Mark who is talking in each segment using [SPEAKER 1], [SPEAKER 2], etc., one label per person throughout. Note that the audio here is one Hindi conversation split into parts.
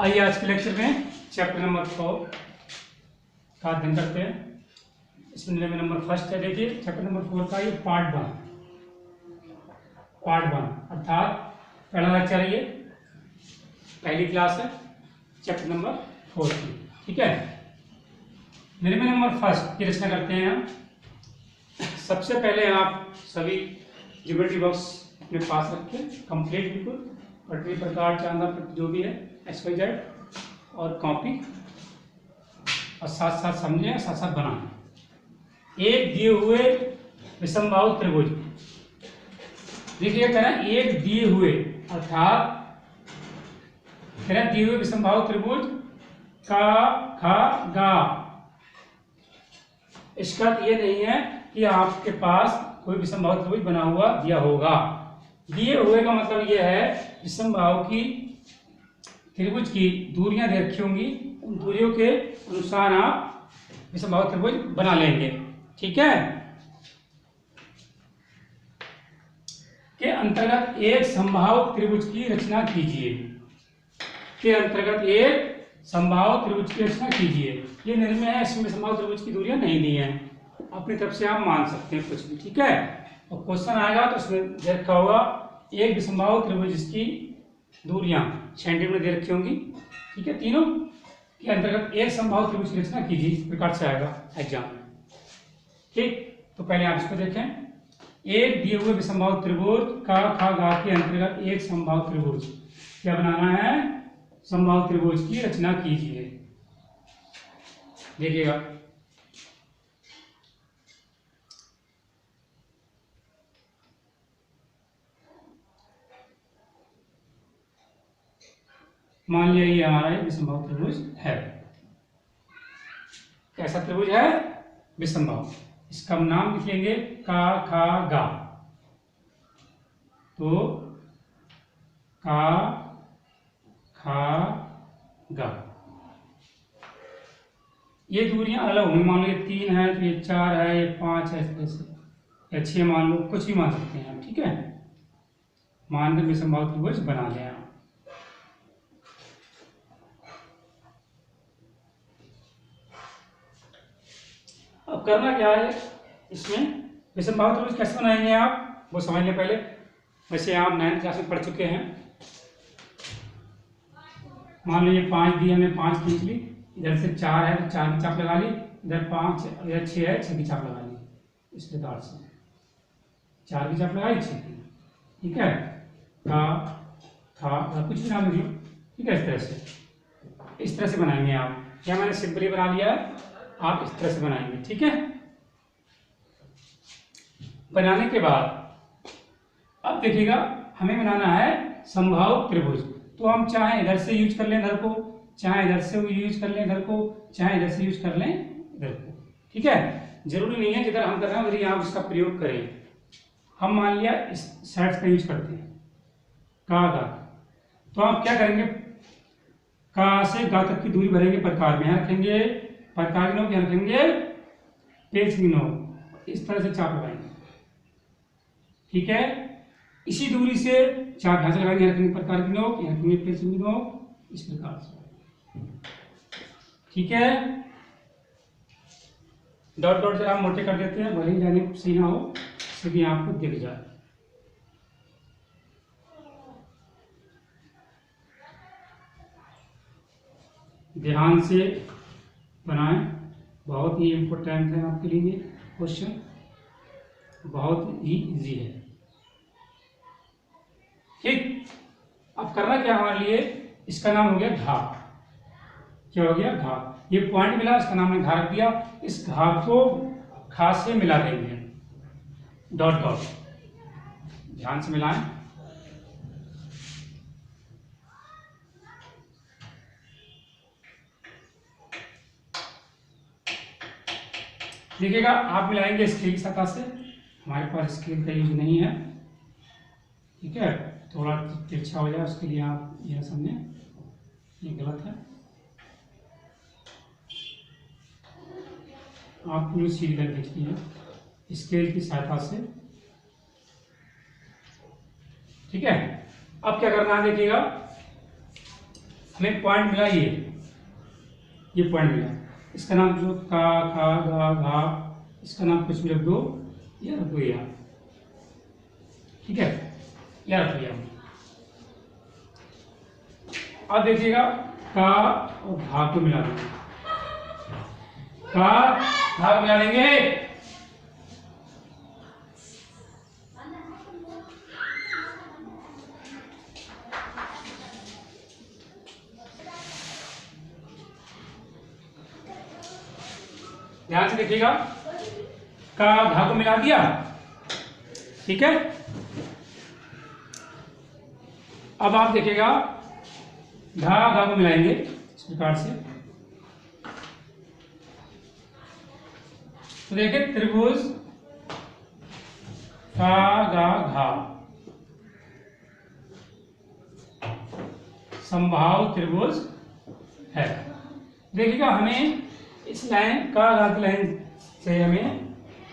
[SPEAKER 1] आइए आज के लेक्चर में चैप्टर नंबर 4 का अध्ययन करते हैं। इसमें नंबर फर्स्ट है, देखिए चैप्टर नंबर 4 का ये पार्ट वन अर्थात पहला लेक्चर है, ये पहली क्लास है चैप्टर नंबर 4 की। ठीक है, निर्णय नंबर फर्स्ट की रचना करते हैं हम। सबसे पहले आप सभी ज्योमेट्री बॉक्स अपने पास रखें, कंप्लीट बिल्कुल, पटरी प्रकार चांदा जो भी है XYZ और कॉपी, और साथ साथ समझें, साथ साथ बनाएं। एक दिए हुए विषमबाहु त्रिभुज, देखिए कह रहा है एक दिए हुए अर्थात कह रहा है दिए हुए विषमबाहु त्रिभुज का खा गा। इसका अर्थ ये नहीं है कि आपके पास कोई विषमबाहु त्रिभुज बना हुआ दिया होगा। दिए हुए का मतलब ये है विषमबाहु की त्रिभुज की दूरियां दे रखी होंगी, उन दूरियों के अनुसार आप विषमबाहु त्रिभुज बना लेंगे। ठीक है, के अंतर्गत एक समबाहु त्रिभुज की रचना कीजिए। के अंतर्गत एक समबाहु त्रिभुज की रचना कीजिए। ये निर्णय है, इसमें समबाहु त्रिभुज की दूरियां नहीं दी हैं, अपनी तरफ से आप मान सकते हैं कुछ भी। ठीक है, और क्वेश्चन आएगा तो उसमें देखा होगा एक विषमबाहु त्रिभुज जिसकी दूरियां सेंटीमीटर दे रखी होंगी। ठीक है, तीनों के अंतर्गत एक समबाहु त्रिभुज की रचना कीजिए, इस प्रकार से आएगा एग्जाम में। ठीक, तो पहले आप इसको देखें। एक दिए हुए विषमबाहु त्रिभुज का खा गा के अंतर्गत एक समबाहु त्रिभुज क्या बनाना है, समबाहु त्रिभुज की रचना कीजिए। देखिएगा, मान लिया ये हमारा एक विषमबाहु त्रिभुज है। कैसा त्रिभुज है? विषमबाहु। इसका नाम लिख लेंगे का खा गा। तो का खा गा, ये दूरियां अलग होंगी। मान लो ये 3 है, तो ये 4 है, ये 5 है, ऐसे या 6 मान लो, कुछ भी मान सकते हैं आप। ठीक है, मानकर विषमबाहु त्रिभुज बना लें आप। अब करना क्या है, इसमें विषमबाहु त्रिभुज कैसे बनाएंगे आप वो समझ लें पहले। वैसे आप 9th क्लास में पढ़ चुके हैं। मान लो ये 5 दी, हमने 5 खींच ली, इधर से 4 है तो 4 की चाप लगा ली, इधर 5 इधर 6 है, 6 की चाप लगा ली। इस प्रकार से 4 की चाप लगाई, 6 की। ठीक है, का था कुछ भी नाम लिखिए। ठीक है, इस तरह से बनाएंगे आप। क्या मैंने सिंपली बना लिया है, आप इस तरह से बनाएंगे। ठीक है, बनाने के बाद अब देखिएगा हमें बनाना है समबाहु त्रिभुज। तो हम चाहे इधर से यूज कर लें इधर को, चाहे इधर से यूज कर लें इधर को, चाहे इधर से यूज कर लें इधर को। ठीक है, जरूरी नहीं है जिधर हम कर रहे हैं उधर आप इसका प्रयोग करें। हम मान लिया इस साइड का यूज करते हैं का गा, तो आप क्या करेंगे, का से गा तक की दूरी भरेंगे प्रकार में, यहाँ रखेंगे प्रकार की नोक, यहाँ रखेंगे पेज की नोक, इस तरह से चाप लगाएंगे। ठीक है, इसी दूरी से चाप यहाँ से लगाएंगे, यहाँ रखेंगे प्रकार की नोक, यहाँ रखेंगे पेज की नोक, इस प्रकार से। ठीक है, डॉट डॉट जरा मोटे कर देते हैं, भले ही जाने सही ना हो, इससे भी आपको दिख जाए। ध्यान से बनाएं, बहुत ही इम्पोर्टेंट है आपके लिए क्वेश्चन, बहुत ही इजी है। ठीक, अब करना क्या हमारे लिए, इसका नाम हो गया घाव। क्या हो गया? घाव। ये पॉइंट मिला, इसका नाम ने घा रख दिया। इस घाव को खा से मिला देंगे, डॉट डॉट, ध्यान से मिलाएं। देखिएगा, आप मिलाएंगे स्केल की सतह से, हमारे पास स्केल का यूज नहीं है। ठीक है, थोड़ा तिरछा हो जाए उसके लिए आप यह समझें, ये गलत है। आप पूरी सीधी कर देखिए स्केल की सहायता से। ठीक है, अब क्या करना है देखिएगा, हमें पॉइंट मिला ये पॉइंट मिला, इसका नाम जो का खा गा घा, इसका नाम कुछ भी रख दो, या रख दो या, ठीक है, या रख दिया। अब देखिएगा का और घा को मिला देंगे, का घा को मिला देंगे, ध्यान से देखिएगा, का घा को मिला दिया, ठीक है। अब आप देखिएगा घा को मिलाएंगे इस प्रकार से, तो देखिए त्रिभुज का गा घा समबाहु त्रिभुज है। देखिएगा हमें इस लाइन का गा की लाइन से हमें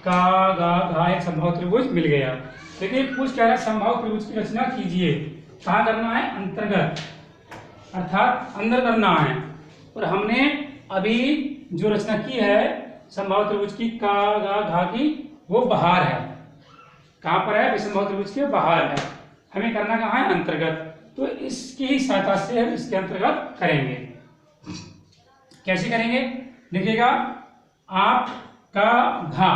[SPEAKER 1] का गा घा एक समबाहु त्रिभुज मिल गया। देखिए पूछ क्या है, समबाहु त्रिभुज की रचना कीजिए। कहाँ करना है? अंतर्गत, अर्थात अंदर करना है। और हमने अभी जो रचना की है समबाहु त्रिभुज की का गा घा की, वो बाहर है। कहाँ पर है? समबाहु त्रिभुज के बाहर है। हमें करना कहाँ है? अंतर्गत। तो इसकी सहायता से हम इसके अंतर्गत करेंगे। कैसे करेंगे? देखिएगा, आप का घा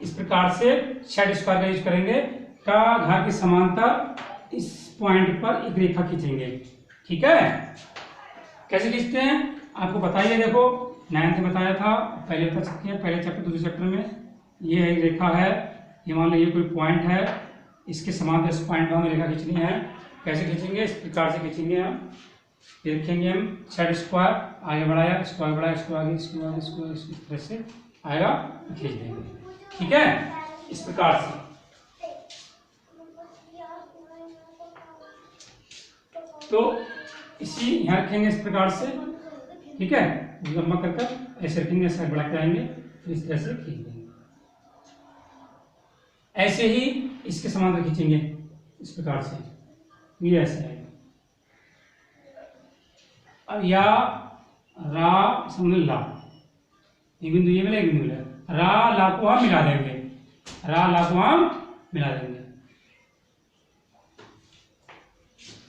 [SPEAKER 1] इस प्रकार से सेट स्क्वायर का यूज करेंगे। का घा के समांतर इस पॉइंट पर एक रेखा खींचेंगे, ठीक है। कैसे खींचते हैं आपको बताइए। देखो 9th में बताया था, पहले बता सकते हैं, पहले चैप्टर दूसरे चैप्टर में। ये एक रेखा है, ये मान लो ये कोई पॉइंट है, इसके समांतर इस पॉइंट पर हमें रेखा खींचनी है। कैसे खींचेंगे? इस प्रकार से खींचेंगे हम। देखेंगे हम सेट स्क्वायर, आगे बढ़ाया, स्क्वायर बढ़ाया, स्क्वायर इस तरह से आएगा, खींच देंगे, ठीक है, इस प्रकार से। तो इसी यहाँ रखेंगे इस प्रकार से, ठीक है, लंबा कर ऐसे रखेंगे, ऐसे बढ़ा के आएंगे, फिर इस तरह से खींच देंगे। ऐसे ही इसके समांतर खींचेंगे इस प्रकार से, ये ऐसे आएगा। अब या रा समझ ला, एक बिंदु ये मिला, एक बिंदु मिला, रा ला को हम मिला देंगे, रा ला को हम मिला देंगे।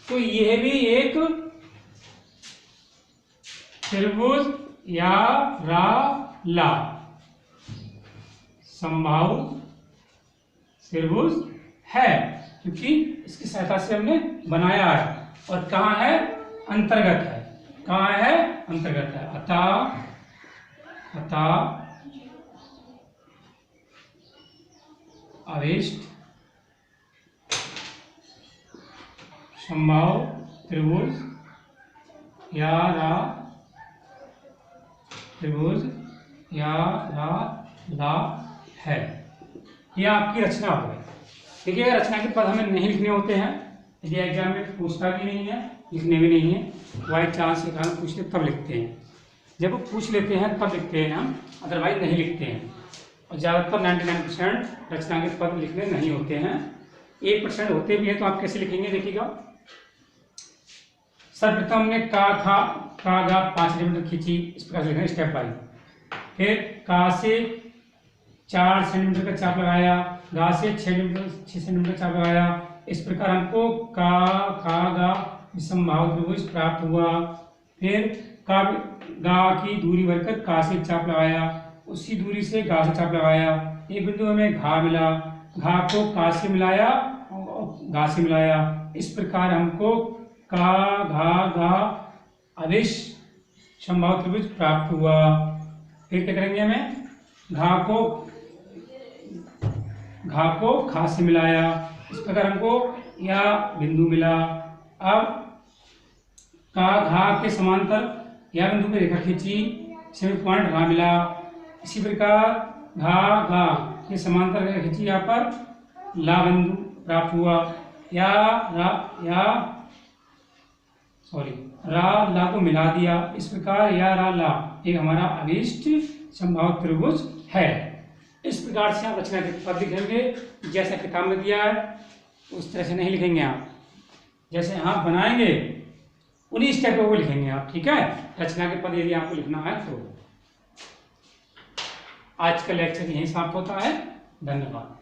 [SPEAKER 1] तो यह भी एक त्रिभुज या रा ला समबाहु त्रिभुज है, क्योंकि इसकी सहायता से हमने बनाया है। और कहाँ है? अंतर्गत है। कहाँ है? अंतर्गत है। अतः अभिष्ट समबाहु त्रिभुज या रा त्रिभुज या रा ला है। यह आपकी रचना हो गई। देखिए, रचना के पद हमें नहीं लिखने होते हैं, यदि एग्जाम में पूछता भी नहीं है, लिखने भी नहीं है, बाई चांस के कारण पूछते तब लिखते हैं। जब वो पूछ लेते हैं तब लिखते हैं हम, अदरवाइज नहीं लिखते हैं। और ज़्यादातर 99% रचना के पद लिखने नहीं होते हैं। 1% होते भी हैं, तो आप कैसे लिखेंगे? देखिएगा, सर्वप्रथम हमने का गा 5 सेंटीमीटर खींची, इस प्रकार से लिखेंगे स्टेप बाई। फिर का से 4 सेंटीमीटर का चाप लगाया, गा से 6 सेंटीमीटर चाप लगाया। इस प्रकार हमको का खा गा समबाहु त्रिभुज प्राप्त हुआ। फिर का गा की दूरी बढ़कर का से चाप लगाया, उसी दूरी से गा से चाप लगाया, एक बिंदु हमें घा मिला, घा को का से मिलाया और गा से मिलाया। इस प्रकार हमको का घा गा अभिष्ट समबाहु त्रिभुज प्राप्त हुआ। फिर क्या करेंगे? हमें घा को खा से मिलाया, इस प्रकार हमको यह बिंदु मिला। अब का घा के समांतर यह बिंदु पर रेखा खींची, इसमें पॉइंट घा मिला। इसी प्रकार घा घा के समांतर रेखा खींची, यहाँ पर ला बिंदु प्राप्त हुआ। रा ला को मिला दिया। इस प्रकार या रा ला एक हमारा अभिष्ट समबाहु त्रिभुज है। इस प्रकार से आप रचना के पद लिखेंगे, जैसा किताब में दिया है उस तरह से नहीं लिखेंगे आप। जैसे आप बनाएंगे उन्हीं स्टेप पे वो लिखेंगे आप, ठीक है। रचना के पद यदि आपको लिखना है तो। आज का लेक्चर यहीं समाप्त होता है। धन्यवाद।